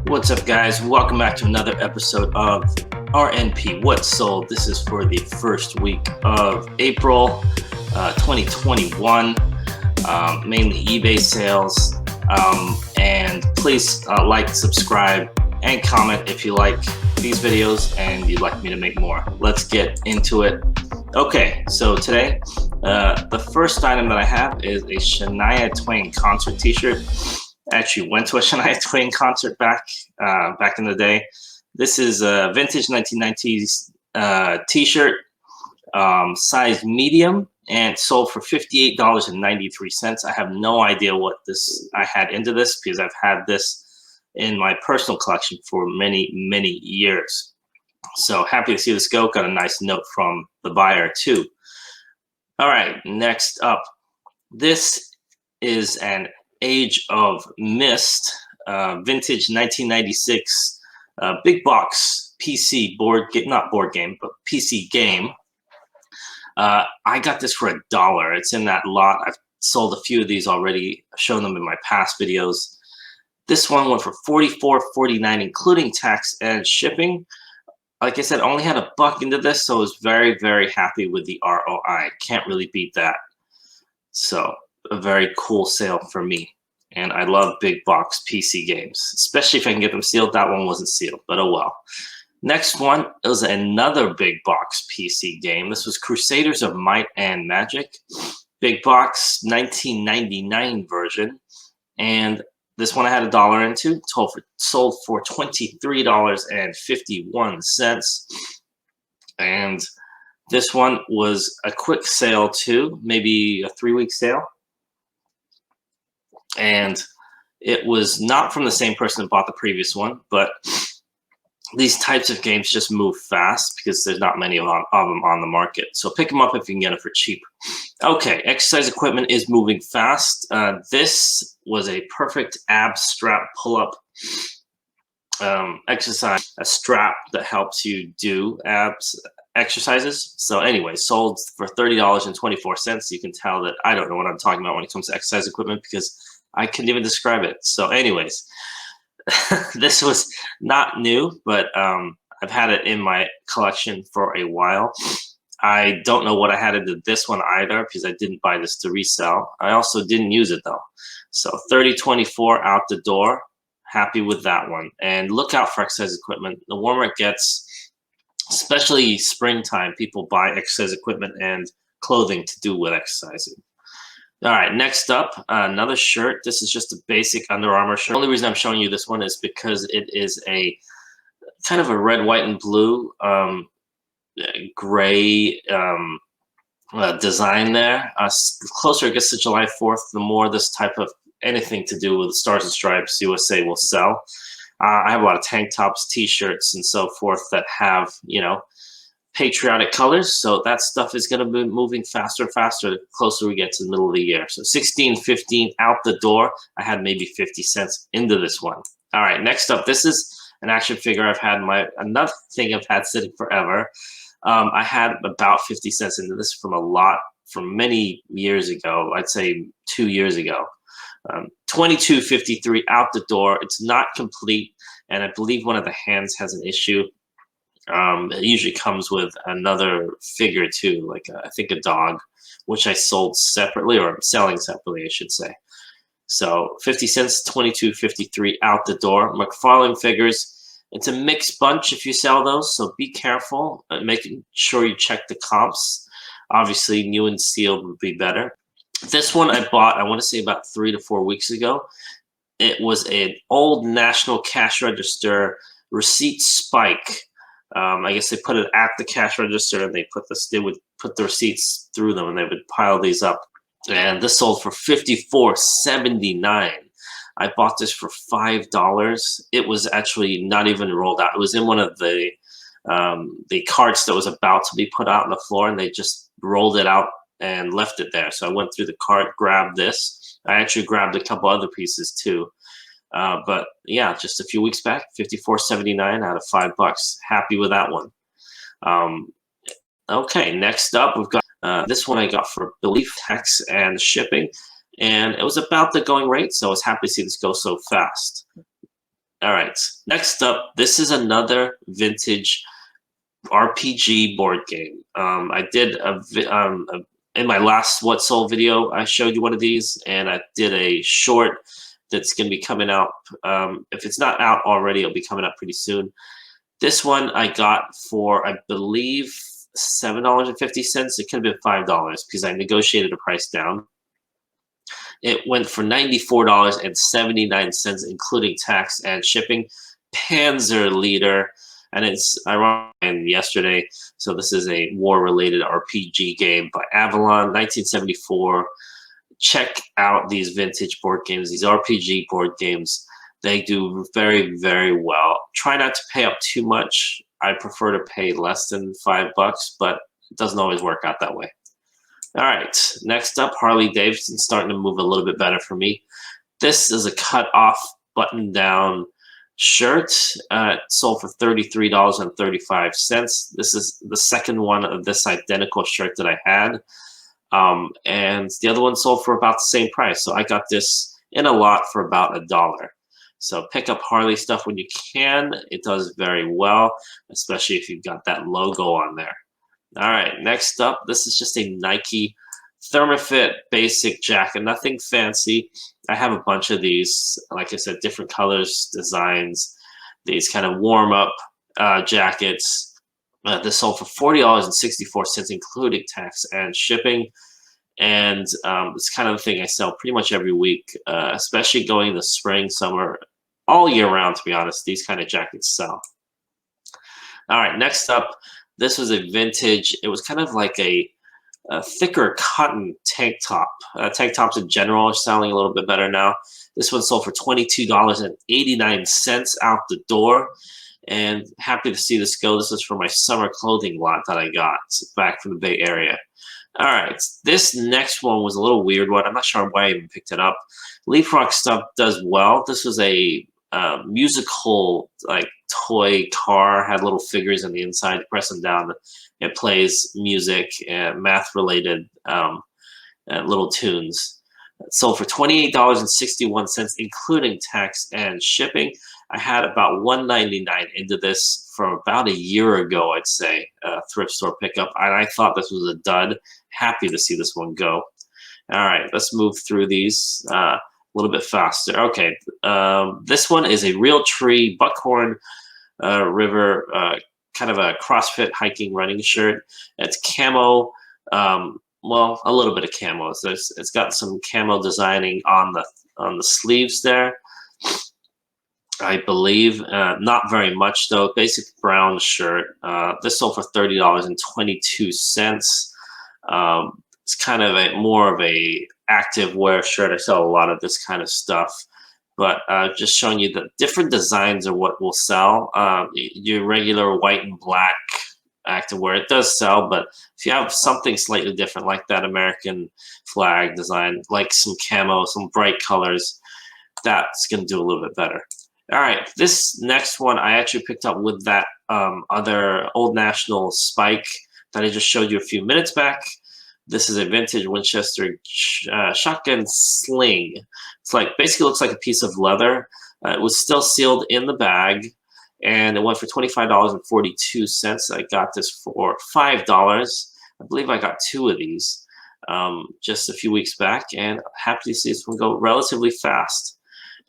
What's up, guys? Welcome back to another episode of RNP What's Sold. This is for the first week of April 2021, mainly eBay sales. And please like, subscribe, and comment if you like these videos and you'd like me to make more. Let's get into it. Okay, so today, the first item that I have is a Shania Twain concert t-shirt. I actually went to a Shania Twain concert back in the day. This is a vintage 1990s t-shirt, size medium, and sold for $58.93. I have no idea what I had into this because I've had this in my personal collection for many years. So happy to see this go. Got a nice note from the buyer too. All right, next up, this is an Age of Mist, vintage 1996 big box PC PC game. I got this for $1. It's in that lot. I've sold a few of these already. I've shown them in my past videos. This one went for $44.49, including tax and shipping. Like I said, only had $1 into this, so I was very happy with the ROI. Can't really beat that. So a very cool sale for me. And I love big box PC games, especially if I can get them sealed. That one wasn't sealed, but oh well. Next one is another big box PC game. This was Crusaders of Might and Magic, big box 1999 version. And this one I had $1 into, sold for $23.51. And this one was a quick sale too, maybe a 3-week sale. And it was not from the same person that bought the previous one, but these types of games just move fast because there's not many of them on the market. So pick them up if you can get them for cheap. Okay, exercise equipment is moving fast. This was a perfect ab strap pull-up exercise, a strap that helps you do abs exercises. So anyway, sold for $30.24. You can tell that I don't know what I'm talking about when it comes to exercise equipment because I couldn't even describe it. So anyways, this was not new, but I've had it in my collection for a while. I don't know what I had into this one either because I didn't buy this to resell. I also didn't use it though. So $30.24 out the door. Happy with that one. And look out for exercise equipment. The warmer it gets, especially springtime, people buy exercise equipment and clothing to do with exercising. All right, next up, another shirt. This is just a basic Under Armour shirt. The only reason I'm showing you this one is because it is a kind of a red, white, and blue gray design there. The closer it gets to July 4th, the more this type of anything to do with Stars and Stripes USA will sell. I have a lot of tank tops, t-shirts, and so forth that have, you know, patriotic colors, so that stuff is going to be moving faster and faster the closer we get to the middle of the year. So $16.15 out the door. I had maybe 50 cents into this one. All right, next up, this is an action figure I've had another thing I've had sitting forever. I had about 50 cents into this from many years ago. I'd say 2 years ago. $22.53 out the door. It's not complete, and I believe one of the hands has an issue. It usually comes with another figure too, like I think a dog, which I sold separately, or I'm selling separately, I should say. So 50 cents, $22.53 out the door. McFarlane figures, it's a mixed bunch if you sell those, so be careful, making sure you check the comps. Obviously, new and sealed would be better. This one I bought, I want to say about 3 to 4 weeks ago. It was an old National Cash Register receipt spike. I guess they put it at the cash register, and they would put the receipts through them, and they would pile these up. And this sold for $54.79. I bought this for $5. It was actually not even rolled out. It was in one of the carts that was about to be put out on the floor, and they just rolled it out and left it there. So I went through the cart, grabbed this. I actually grabbed a couple other pieces too. But yeah, just a few weeks back, $54.79 out of $5. Happy with that one. Okay, next up, we've got this one I got for, I believe, tax and shipping. And it was about the going rate, so I was happy to see this go so fast. All right, next up, this is another vintage RPG board game. I did in my last What Sold video, I showed you one of these, and I did a short that's going to be coming out. If it's not out already, it'll be coming out pretty soon. This one I got for, I believe, $7.50. It could have been $5 because I negotiated the price down. It went for $94.79, including tax and shipping. Panzer Leader, and it's ironic yesterday. So this is a war-related RPG game by Avalon, 1974. Check out these vintage board games, these RPG board games. They do very, very well. Try not to pay up too much. I prefer to pay less than $5, but it doesn't always work out that way. All right, next up, Harley Davidson, starting to move a little bit better for me. This is a cut-off button-down shirt. Sold for $33.35. This is the second one of this identical shirt that I had. And the other one sold for about the same price. So I got this in a lot for about $1. So pick up Harley stuff when you can. It does very well, especially if you've got that logo on there. All right, next up, this is just a Nike Thermofit basic jacket, nothing fancy. I have a bunch of these, like I said, different colors, designs, these kind of warm-up jackets. This sold for $40.64, including tax and shipping. And it's kind of the thing I sell pretty much every week, especially going in the spring, summer, all year round, to be honest. These kind of jackets sell. All right, next up, this was a vintage. It was kind of like a thicker cotton tank top. Tank tops in general are selling a little bit better now. This one sold for $22.89 out the door. And happy to see this go. This is for my summer clothing lot that I got back from the Bay Area. All right, this next one was a little weird one. I'm not sure why I even picked it up. Leaf Rock stuff does well. This was a musical like toy car, had little figures on the inside. You press them down, it plays music and math-related little tunes. It sold for $28.61, including tax and shipping. I had about $1.99 into this from about a year ago, I'd say, thrift store pickup, and I thought this was a dud. Happy to see this one go. All right, let's move through these a little bit faster. Okay, this one is a Real Tree Buckhorn River, kind of a CrossFit hiking running shirt. It's camo, well, a little bit of camo. So it's got some camo designing on the sleeves there, I believe. Not very much though. Basic brown shirt. This sold for $30.22. It's kind of more of a active wear shirt. I sell a lot of this kind of stuff, but just showing you that different designs are what will sell. Your regular white and black active wear, it does sell, but if you have something slightly different like that American flag design, like some camo, some bright colors, that's going to do a little bit better. All right, this next one I actually picked up with that other Old National spike that I just showed you a few minutes back. This is a vintage Winchester shotgun sling. It's like, basically looks like a piece of leather. It was still sealed in the bag, and it went for $25.42. I got this for $5. I believe I got two of these just a few weeks back, and happy to see this one go relatively fast.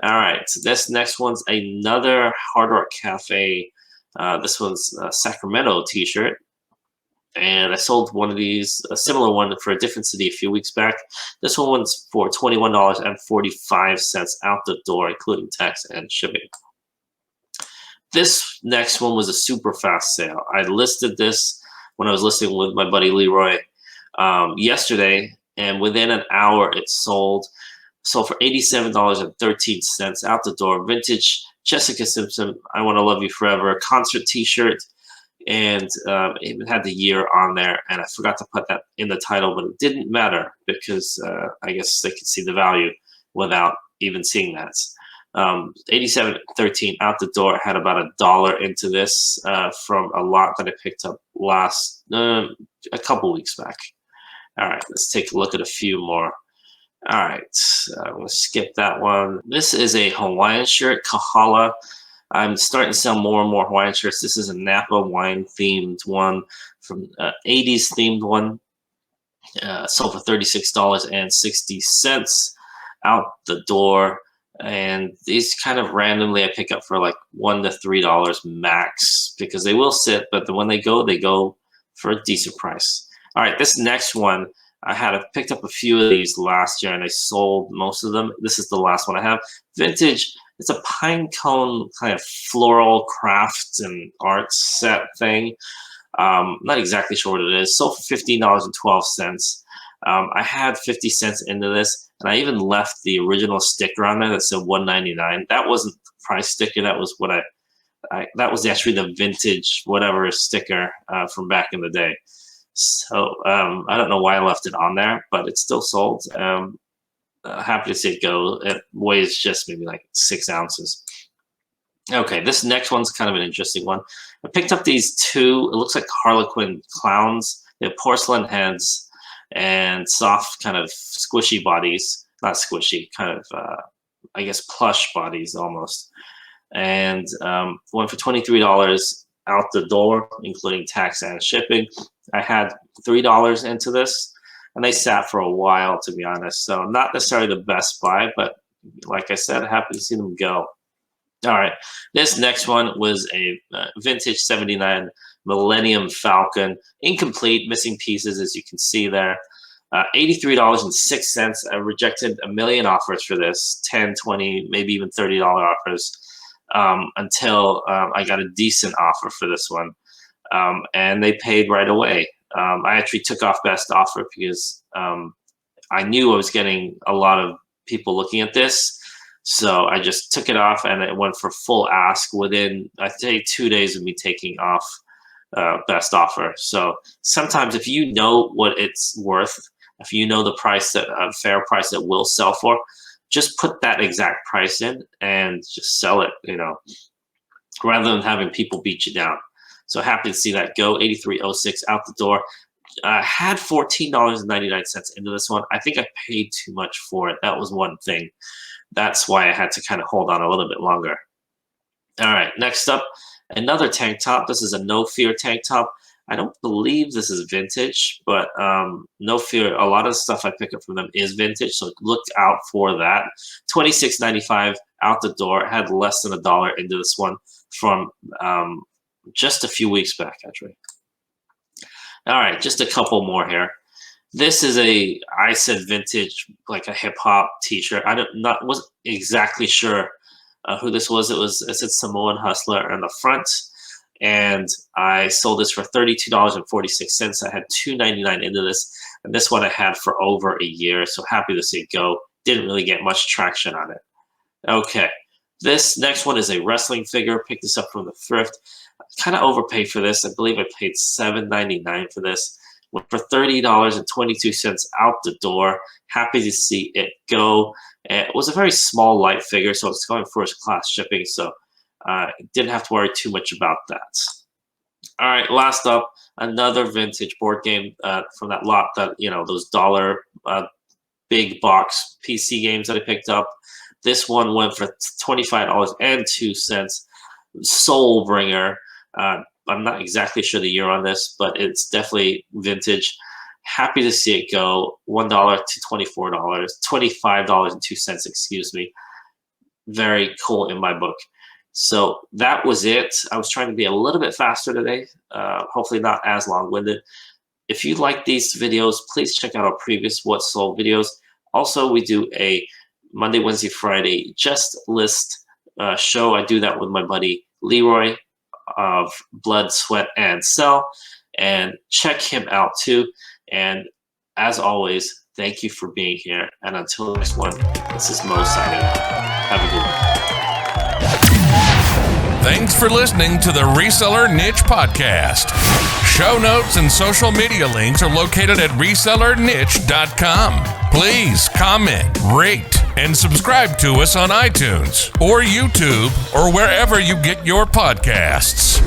All right, so this next one's another Hard Rock Cafe. This one's a Sacramento T-Shirt. And I sold one of these, a similar one for a different city a few weeks back. This one was for $21.45 out the door, including tax and shipping. This next one was a super fast sale. I listed this when I was listing with my buddy Leroy yesterday, and within an hour it sold. Sold for $87.13 out the door. Vintage Jessica Simpson, I Want to Love You Forever concert T-shirt. And it even had the year on there, and I forgot to put that in the title, but it didn't matter because I guess they could see the value without even seeing that. $87.13 out the door. Had about $1 into this from a lot that I picked up a couple weeks back. All right, let's take a look at a few more. All right, I'm going to skip that one. This is a Hawaiian shirt, Kahala. I'm starting to sell more and more Hawaiian shirts. This is a Napa wine themed one from 80s themed one. Sold for $36.60 out the door. And these kind of randomly I pick up for like $1 to $3 max, because they will sit, but when they go for a decent price. All right, this next one, I picked up a few of these last year and I sold most of them. This is the last one I have. Vintage. It's a pine cone kind of floral craft and art set thing. Not exactly sure what it is. Sold for $15.12. I had 50 cents into this, and I even left the original sticker on there that said $1.99. That wasn't the price sticker. That was what that was actually the vintage whatever sticker from back in the day. So I don't know why I left it on there, but it's still sold. Happy to see it go. It weighs just maybe like 6 ounces. Okay, this next one's kind of an interesting one. I picked up these two. It looks like Harlequin Clowns. They have porcelain heads and soft kind of squishy bodies. Not squishy, kind of, I guess, plush bodies almost. And one for $23 out the door, including tax and shipping. I had $3 into this, and they sat for a while, to be honest. So not necessarily the best buy, but like I said, happy to see them go. All right, this next one was a vintage 79 Millennium Falcon, incomplete, missing pieces, as you can see there. $83.06. I rejected a million offers for this, 10, 20, maybe even $30 offers, until I got a decent offer for this one, and they paid right away. I actually took off best offer because I knew I was getting a lot of people looking at this. So I just took it off and it went for full ask within, I'd say, 2 days of me taking off best offer. So sometimes if you know what it's worth, if you know the price that fair price that will sell for, just put that exact price in and just sell it, rather than having people beat you down. So happy to see that go. $83.06 out the door. I had $14.99 into this one. I think I paid too much for it. That was one thing. That's why I had to kind of hold on a little bit longer. All right, next up, another tank top. This is a No Fear tank top. I don't believe this is vintage, but No Fear, a lot of the stuff I pick up from them is vintage, so look out for that. $26.95 out the door. I had less than $1 into this one from just a few weeks back, actually. All right, just a couple more here. This is I said vintage, like a hip hop T-shirt. Wasn't exactly sure who this was. It said Samoan Hustler on the front, and I sold this for $32.46. I had $2.99 into this, and this one I had for over a year. So happy to see it go. Didn't really get much traction on it. Okay, this next one is a wrestling figure. Picked this up from the Thrift. Kind of overpaid for this. I believe I paid $7.99 for this. Went for $30.22 out the door. Happy to see it go. It was a very small, light figure, so it's going first class shipping, so didn't have to worry too much about that. All right, last up, another vintage board game from that lot that, those dollar big box PC games that I picked up. This one went for $25.02. Soul Bringer. I'm not exactly sure the year on this, but it's definitely vintage. Happy to see it go. $1 to $24, $25.02, excuse me. Very cool in my book. So that was it. I was trying to be a little bit faster today, hopefully not as long-winded. If you like these videos, please check out our previous What Sold videos. Also, we do a Monday, Wednesday, Friday just list show. I do that with my buddy Leroy of Blood, Sweat, and Sell, and check him out too. And as always, thank you for being here, and until the next one, this is Mo signing out. Have a good one. Thanks for listening to the Reseller Niche Podcast. Show notes and social media links are located at resellerniche.com. Please comment, rate, and subscribe to us on iTunes or YouTube or wherever you get your podcasts.